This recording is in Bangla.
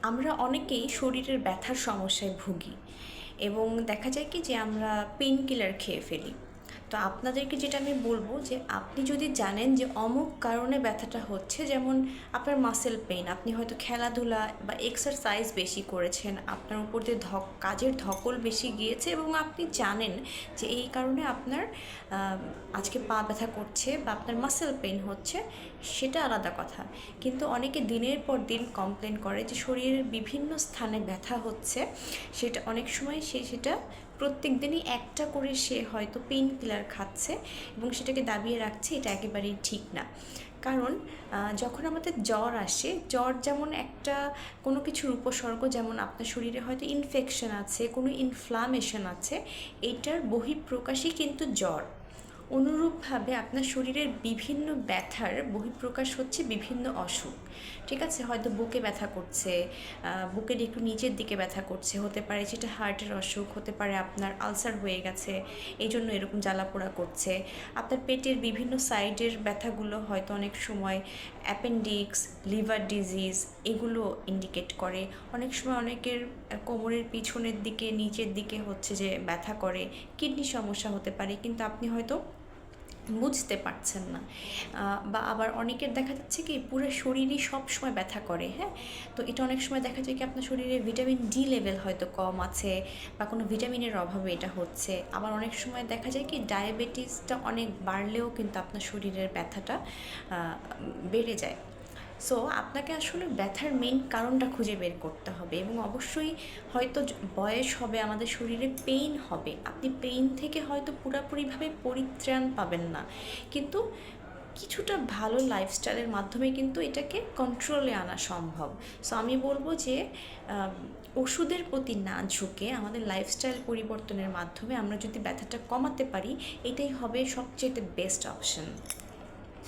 আমরা অনেকেই শরীরের ব্যথার সমস্যায় ভুগি এবং দেখা যায় কি যে আমরা পেইন কিলার খেয়ে ফেলি। তো আপনাদেরকে যেটা আমি বলবো যে আপনি যদি জানেন যে অমুক কারণে ব্যথাটা হচ্ছে, যেমন আপনার মাসেল পেইন, আপনি হয়তো খেলাধুলা বা এক্সারসাইজ বেশি করেছেন, আপনার উপর দিয়ে কাজের ধকল বেশি গিয়েছে এবং আপনি জানেন যে এই কারণে আপনার আজকে পা ব্যথা করছে বা আপনার মাসেল পেইন হচ্ছে, সেটা আলাদা কথা। কিন্তু অনেকে দিনের পর দিন কমপ্লেন করে যে শরীরের বিভিন্ন স্থানে ব্যথা হচ্ছে, সেটা অনেক সময় সেটা প্রত্যেক দিনই একটা করে সে হয়তো পেইন কিলার খাচ্ছে এবং সেটাকে দাবিয়ে রাখছে। এটা একেবারেই ঠিক না। কারণ যখন আমাদের জ্বর আসে, জ্বর যেমন একটা কোনো কিছুর উপসর্গ, যেমন আপনার শরীরে হয়তো ইনফেকশন আছে, কোনো ইনফ্লামেশন আছে, এইটার বহিঃপ্রকাশই কিন্তু জ্বর। অনুরূপভাবে আপনার শরীরের বিভিন্ন ব্যথার বহিঃপ্রকাশ হচ্ছে বিভিন্ন অসুখ। ঠিক আছে, হয়তো বুকে ব্যথা করছে, বুকের একটু নিচের দিকে ব্যথা করছে, হতে পারে যেটা হার্টের অসুখ, হতে পারে আপনার আলসার হয়ে গেছে এই জন্য এরকম জ্বালাপোড়া করছে। আপনার পেটের বিভিন্ন সাইডের ব্যথাগুলো হয়তো অনেক সময় অ্যাপেন্ডিক্স, লিভার ডিজিজ এগুলো ইন্ডিকেট করে। অনেক সময় অনেকের কোমরের পিছনের দিকে, নিচের দিকে হচ্ছে যে ব্যথা করে, কিডনি সমস্যা হতে পারে, কিন্তু আপনি হয়তো বুঝতে পারছেন না। বা আবার অনেকের দেখা যাচ্ছে কি পুরো শরীরই সব সময় ব্যথা করে। হ্যাঁ, তো এটা অনেক সময় দেখা যায় কি আপনার শরীরে ভিটামিন ডি লেভেল হয়তো কম আছে বা কোনো ভিটামিনের অভাবে এটা হচ্ছে। আবার অনেক সময় দেখা যায় কি ডায়াবেটিসটা অনেক বাড়লেও কিন্তু আপনার শরীরের ব্যথাটা বেড়ে যায়। সো আপনাকে আসলে ব্যথার মেইন কারণটা খুঁজে বের করতে হবে এবং অবশ্যই হয়তো বয়স হবে, আমাদের শরীরে পেইন হবে, আপনি পেইন থেকে হয়তো পুরোপুরিভাবে পরিত্রাণ পাবেন না, কিন্তু কিছুটা ভালো লাইফস্টাইলের মাধ্যমে কিন্তু এটাকে কন্ট্রোলে আনা সম্ভব। সো আমি বলবো যে ওষুধের প্রতি না ঝুঁকে আমাদের লাইফস্টাইল পরিবর্তনের মাধ্যমে আমরা যদি ব্যথাটা কমাতে পারি, এটাই হবে সবচেয়ে বেস্ট অপশন।